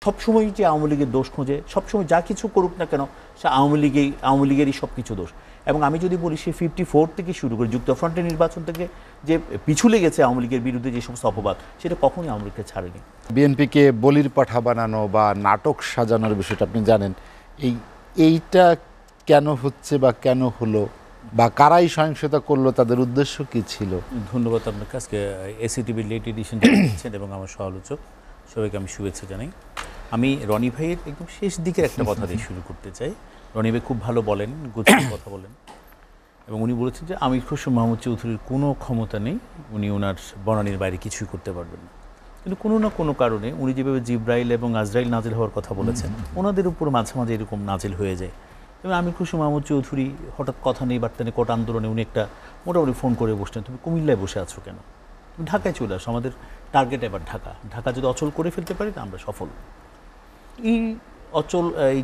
সবসময় যে আওয়ামী লীগের দোষ খোঁজে, সবসময় যা কিছু করুক না কেন সে আওয়ামী লীগেরই সব কিছু দোষ। এবং আমি যদি বলি সে 54 থেকে শুরু করে যুক্তফ্রন্টের নির্বাচন থেকে যে পিছু লেগেছে আওয়ামী লীগের বিরুদ্ধে যে সমস্ত অপবাদ, সেটা কখনোই আওয়ামী লীগকে ছাড়েনি। বিএনপিকে বলির পাঠা বানানো বা নাটক সাজানোর বিষয়টা আপনি জানেন, এইটা কেন হচ্ছে বা কেন হলো, বা কারাই সহিংসতা করলো, তাদের উদ্দেশ্য কি ছিল? ধন্যবাদ আপনাকে। আজকে এসিটিভির লেট এডিশন জানিয়েছেন এবং আমার সহ-আলোচক সবাইকে আমি শুভেচ্ছা জানাই। আমি রনি ভাইয়ের একদম শেষ দিকের একটা কথা দিয়ে শুরু করতে চাই। রনি ভাই খুব ভালো বলেন, গুছিয়ে কথা বলেন, এবং উনি বলেছেন যে আমির খসরু মাহমুদ চৌধুরীর কোনো ক্ষমতা নেই, উনি ওনার বনানীর বাইরে কিছুই করতে পারবেন না। কিন্তু কোনো না কোনো কারণে উনি যেভাবে জিব্রাইল এবং আজরাইল নাজিল হওয়ার কথা বলেছেন, ওনাদের উপর মাঝে মাঝে এরকম নাজিল হয়ে যায়। এবং আমির খসরু মাহমুদ চৌধুরী হঠাৎ কথা নেই বার্তা নেই, কোটা আন্দোলনে উনি একটা মোটামুটি ফোন করে বসলেন, তুমি কুমিল্লায় বসে আছো কেন, তুমি ঢাকায় চলে আসো, আমাদের টার্গেট এবার ঢাকা যদি অচল করে ফেলতে পারি তা আমরা সফল। এই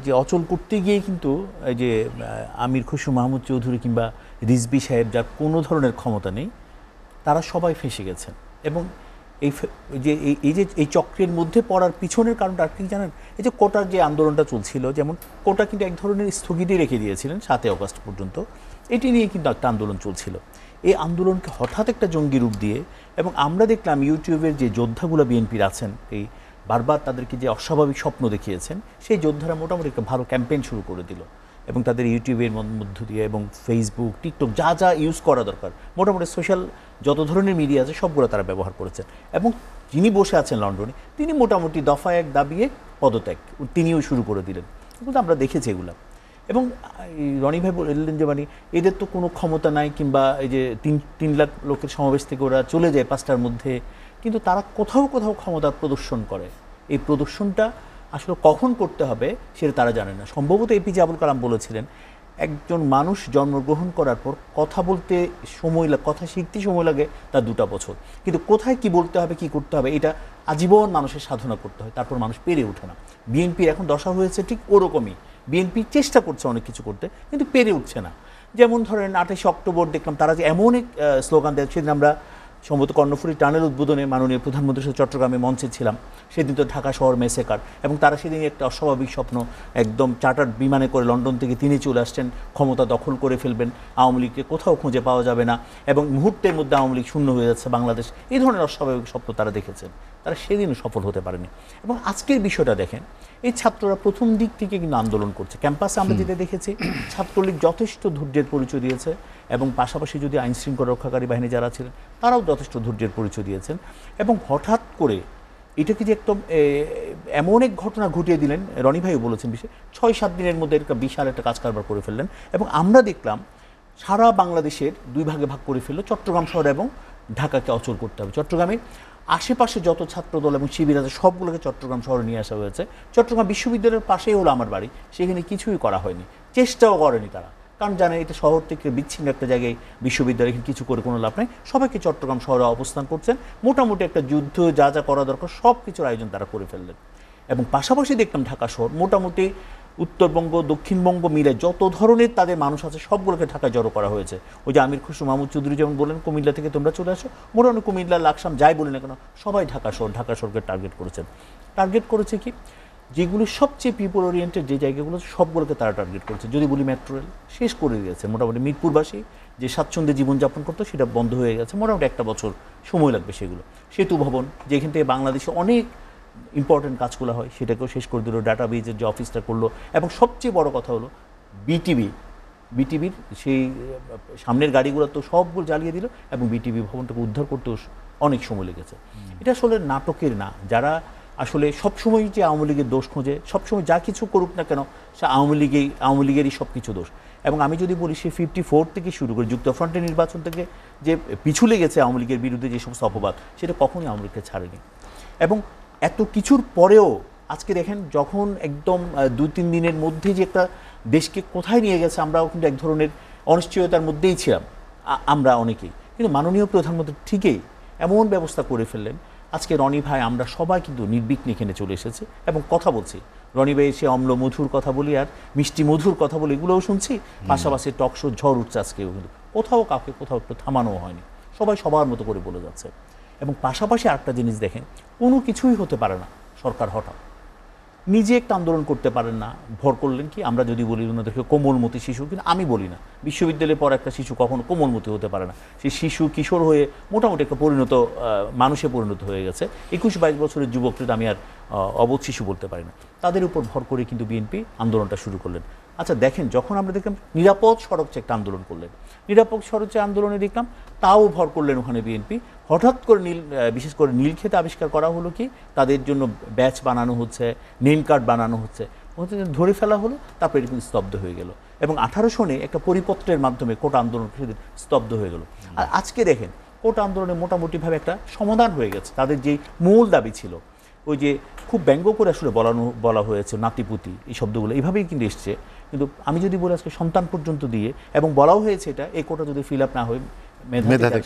যে অচল করতে গিয়ে কিন্তু এই যে আমির খসরু মাহমুদ চৌধুরী কিংবা রিজভী সাহেব, যার কোনো ধরনের ক্ষমতা নেই, তারা সবাই ফেঁসে গেছেন। এবং এই চক্রের মধ্যে পড়ার পিছনের কারণটা আপনি জানেন, এই যে কোটার যে আন্দোলনটা চলছিল, যেমন কোটা কিন্তু এক ধরনের স্থগিতই রেখে দিয়েছিলেন 7 আগস্ট পর্যন্ত, এটি নিয়ে কিন্তু একটা আন্দোলন চলছিল। এই আন্দোলনকে হঠাৎ একটা জঙ্গি রূপ দিয়ে, এবং আমরা দেখলাম ইউটিউবের যে যোদ্ধাগুলো বিএনপির আছেন, এই বারবার তাদেরকে যে অস্বাভাবিক স্বপ্ন দেখিয়েছেন, সেই যোদ্ধারা মোটামুটি একটা ভালো ক্যাম্পেইন শুরু করে দিল। এবং তাদের ইউটিউবের মধ্য দিয়ে এবং ফেসবুক, টিকটক যা যা ইউজ করা দরকার, মোটামুটি সোশ্যাল যত ধরনের মিডিয়া আছে সবগুলো তারা ব্যবহার করেছেন। এবং যিনি বসে আছেন লন্ডনে, তিনি মোটামুটি দফা এক দাবিয়ে পদত্যাগ তিনিও শুরু করে দিলেন। কিন্তু আমরা দেখেছি এগুলো। এবং রনি ভাই বললেন যে মানে এদের তো কোনো ক্ষমতা নাই, কিংবা এই যে 3 লাখ লোকের সমাবেশ থেকে ওরা চলে যায় 5টার মধ্যে, কিন্তু তারা কোথাও কোথাও ক্ষমতার প্রদর্শন করে। এই প্রদর্শনটা আসলে কখন করতে হবে সেটা তারা জানেন না। সম্ভবত এপিজে আবুল কালাম বলেছিলেন, একজন মানুষ জন্মগ্রহণ করার পর কথা বলতে কথা শিখতে সময় লাগে তার 2টা বছর, কিন্তু কোথায় কি বলতে হবে, কি করতে হবে, এটা আজীবন মানুষের সাধনা করতে হয়, তারপর মানুষ পেরে ওঠে না। বিএনপির এখন দশা হয়েছে ঠিক ওরকমই। বিএনপি চেষ্টা করছে অনেক কিছু করতে, কিন্তু পেরে উঠছে না। যেমন ধরেন 28 অক্টোবর দেখলাম তারা যে এমন এক স্লোগান দেয়, সেদিন আমরা সম্ভবত কর্ণফুলী টানেল উদ্বোধনে মাননীয় প্রধানমন্ত্রীর সাথে চট্টগ্রামে মঞ্চে ছিলাম, সেদিন তো ঢাকা শহর মেসেকার, এবং তারা সেদিন একটা অস্বাভাবিক স্বপ্ন, একদম চার্টার্ড বিমানে করে লন্ডন থেকে তিনি চলে আসছেন, ক্ষমতা দখল করে ফেলবেন, আওয়ামী লীগকে কোথাও খুঁজে পাওয়া যাবে না, এবং মুহূর্তের মধ্যে আওয়ামী লীগ শূন্য হয়ে যাচ্ছে বাংলাদেশ। এই ধরনের অস্বাভাবিক স্বপ্ন তারা দেখেছেন, তারা সেদিনও সফল হতে পারেনি। এবং আজকের বিষয়টা দেখেন, এই ছাত্ররা প্রথম দিক থেকে কিন্তু আন্দোলন করছে। ক্যাম্পাসে আমরা যেটা দেখেছি, ছাত্রলীগ যথেষ্ট ধৈর্যের পরিচয় দিয়েছে, এবং পাশাপাশি যদি আইন শৃঙ্খলা রক্ষাকারী বাহিনী যারা ছিলেন তারাও যথেষ্ট ধৈর্যের পরিচয় দিয়েছেন। এবং হঠাৎ করে এটাকে যে একদম এমন এক ঘটনা ঘটিয়ে দিলেন, রনি ভাইও বলেছেন, বিষয়ে 6-7 দিনের মধ্যে একটা বিশাল একটা কাজ কারবার করে ফেললেন। এবং আমরা দেখলাম সারা বাংলাদেশের 2 ভাগে ভাগ করে ফেললো, চট্টগ্রাম শহর এবং ঢাকাকে অচল করতে হবে। চট্টগ্রামে আশেপাশে যত ছাত্রদল এবং শিবির আছে সবগুলোকে চট্টগ্রাম শহরে নিয়ে আসা হয়েছে। চট্টগ্রাম বিশ্ববিদ্যালয়ের পাশেই হলো আমার বাড়ি, সেখানে কিছুই করা হয়নি, চেষ্টাও করেনি তারা, কারণ জানে এটা শহর থেকে বিচ্ছিন্ন একটা জায়গায় বিশ্ববিদ্যালয়, কিছু করে কোনো লাভ নেই। সবাইকে চট্টগ্রাম শহরে অবস্থান করছেন, মোটামুটি একটা যুদ্ধ যা যা করা দরকার সব কিছুর আয়োজন তারা করে ফেললেন। এবং পাশাপাশি দেখলাম ঢাকা শহর মোটামুটি উত্তরবঙ্গ দক্ষিণবঙ্গ মিলে যত ধরনের তাদের মানুষ আছে সবগুলোকে ঢাকায় জড়ো করা হয়েছে। ওই যে আমির খসরু মাহমুদ চৌধুরী যেমন বলেন, কুমিল্লা থেকে তোমরা চলে আসো, মোটামুটি কুমিল্লা, লাকসাম যাই বলি না কেন সবাই ঢাকা শহরকে টার্গেট করেছেন। টার্গেট করেছে কি, যেগুলো সবচেয়ে পিপল ওরিয়েন্টেড যে জায়গাগুলো সবগুলোকে তারা টার্গেট করেছে। যদি বলি মেট্রো রেল শেষ করে দিয়েছে, মোটামুটি মিরপুরবাসী যে স্বাচ্ছন্দ্যে জীবনযাপন করতো সেটা বন্ধ হয়ে গেছে, মোটামুটি 1 বছর সময় লাগবে সেগুলো। সেতু ভবন যেখান থেকে বাংলাদেশে অনেক ইম্পর্টেন্ট কাজগুলো হয় সেটাকেও শেষ করে দিল, ডাটাবেজের যে অফিসটা করলো। এবং সবচেয়ে বড় কথা হলো বিটিভির সেই সামনের গাড়িগুলো তো সবগুলো জ্বালিয়ে দিল, এবং বিটিভি ভবনটাকে উদ্ধার করতেও অনেক সময় লেগেছে। এটা আসলে নাটকের না, যারা আসলে সবসময় যে আওয়ামী লীগের দোষ খোঁজে, সবসময় যা কিছু করুক না কেন সে আওয়ামী লীগেরই সব কিছু দোষ। এবং আমি যদি বলি সে 54 থেকে শুরু করে যুক্তফ্রন্টের নির্বাচন থেকে যে পিছু লেগেছে আওয়ামী লীগের বিরুদ্ধে যে সমস্ত অপবাদ, সেটা কখনোই আওয়ামী লীগকে ছাড়েনি। এবং এত কিছুর পরেও আজকে দেখেন, যখন একদম 2-3 দিনের মধ্যে যে একটা দেশকে কোথায় নিয়ে গেছে, আমরাও কিন্তু এক ধরনের অনিশ্চয়তার মধ্যেই ছিলাম আমরা অনেকেই। কিন্তু মাননীয় প্রধানমন্ত্রী ঠিকই এমন ব্যবস্থা করে ফেললেন, আজকে রনি ভাই আমরা সবাই কিন্তু নির্বিঘ্নে এখানে চলে এসেছি এবং কথা বলছি। রনি ভাই এসে অম্ল মধুর কথা বলি আর মিষ্টি মধুর কথা বলি, এগুলোও শুনছি, পাশাপাশি টক শো ঝড় উঠছে আজকেও, কিন্তু কোথাও কাউকে কোথাও একটু থামানো হয়নি, সবাই সবার মতো করে বলে যাচ্ছে। এবং পাশাপাশি আরেকটা জিনিস দেখেন, কোনো কিছুই হতে পারে না সরকার হঠাৎ, নিজে একটা আন্দোলন করতে পারেন না, ভর করলেন কি আমরা যদি বলি ওনাদেরকে কোমলমতি শিশু, কিন্তু আমি বলি না বিশ্ববিদ্যালয়ে পড়া একটা শিশু কখনো কোমলমতি হতে পারে না। সেই শিশু কিশোর হয়ে মোটামুটি একটা পরিণত মানুষে পরিণত হয়ে গেছে। 21-22 বছরের যুবকদের আমি আর অবোধ শিশু বলতে পারি না। তাদের উপর ভর করে কিন্তু বিএনপি আন্দোলনটা শুরু করলেন। আচ্ছা দেখেন, যখন আমরা দেখলাম নিরাপদ সড়ক চেয়ে একটা আন্দোলন করলেন, নিরাপদ সড়ক চেয়ে আন্দোলনে দেখলাম তাও ভর করলেন ওখানে বিএনপি। হঠাৎ করে বিশেষ করে নীলক্ষেতে আবিষ্কার করা হলো কি তাদের জন্য ব্যাচ বানানো হচ্ছে, নেম কার্ড বানানো হচ্ছে, ধরে ফেলা হলো, তারপরে এটা কিন্তু স্তব্ধ হয়ে গেল। এবং 18 সনে একটা পরিপত্রের মাধ্যমে কোটা আন্দোলন সেদিন স্তব্ধ হয়ে গেল। আর আজকে দেখেন কোটা আন্দোলনে মোটামুটিভাবে একটা সমাধান হয়ে গেছে। তাদের যে মূল দাবি ছিল, ওই যে খুব ব্যঙ্গ করে আসলে বলা হয়েছে নাতিপুতি, এই শব্দগুলো এইভাবেই কিন্তু এসছে। কিন্তু আমি যদি বলি আজকে সন্তান পর্যন্ত দিয়ে, এবং বলাও হয়েছে এটা এই কোটা যদি ফিল আপ না হয়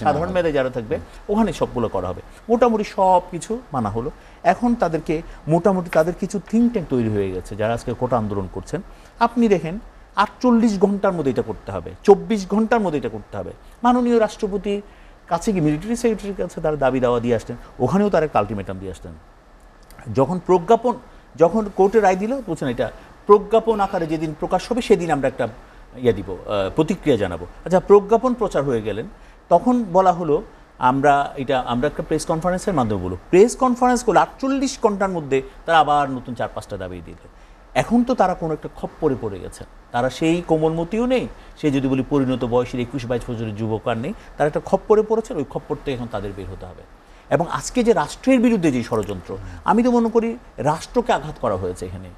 সাধারণ মেধা যারা থাকবে ওখানে সবগুলো করা হবে। মোটামুটি সব কিছু মানা হলো। এখন তাদেরকে মোটামুটি তাদের কিছু থিঙ্ক ট্যাঙ্ক তৈরি হয়ে গেছে যারা আজকে কোটা আন্দোলন করছেন। আপনি দেখেন 48 ঘন্টার মধ্যে এটা করতে হবে, 24 ঘন্টার মধ্যে এটা করতে হবে। মাননীয় রাষ্ট্রপতির কাছে কি মিলিটারি সেক্রেটারির কাছে তারা দাবি দাওয়া দিয়ে আসতেন, ওখানেও তারা একটা আলটিমেটাম দিয়ে আসতেন। যখন কোর্টে রায় দিল বলছেন এটা প্রজ্ঞাপন আকারে যেদিন প্রকাশ হবে সেদিন আমরা একটা দিব, প্রতিক্রিয়া জানাবো। আচ্ছা, প্রজ্ঞাপন প্রচার হয়ে গেলেন, তখন বলা হলো আমরা একটা প্রেস কনফারেন্সের মাধ্যমে বলবো। প্রেস কনফারেন্স করলে 48 ঘন্টার মধ্যে তারা আবার নতুন 4-5টা দাবি দিল। এখন তো তারা কোনো একটা খপ্পরে পড়ে গেছে, তারা সেই কোমলমতিও নেই, সে যদি বলি পরিণত বয়সের 21-22 বছরের যুবক আর নেই, তারা একটা খপ্পরে পড়েছে। ওই খপ্পর থেকে এখন তাদের বের হতে হবে। এবং আজকে যে রাষ্ট্রের বিরুদ্ধে যে ষড়যন্ত্র, আমি তো মনে করি রাষ্ট্রকে আঘাত করা হয়েছে এখানে।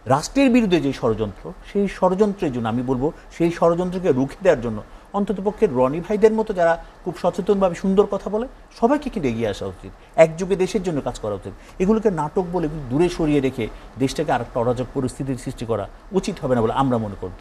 রাষ্ট্রের বিরুদ্ধে যে ষড়যন্ত্র, সেই ষড়যন্ত্রের জন্য আমি বলবো সেই ষড়যন্ত্রকে রুখে দেওয়ার জন্য অন্ততপক্ষে রনি ভাইদের মতো যারা খুব সচেতনভাবে সুন্দর কথা বলে সবাইকে কিন্তু এগিয়ে আসা উচিত, একযোগে দেশের জন্য কাজ করা উচিত। এগুলোকে নাটক বলে দূরে সরিয়ে রেখে দেশটাকে আরেকটা অরাজক পরিস্থিতির সৃষ্টি করা উচিত হবে না বলে আমরা মনে করি।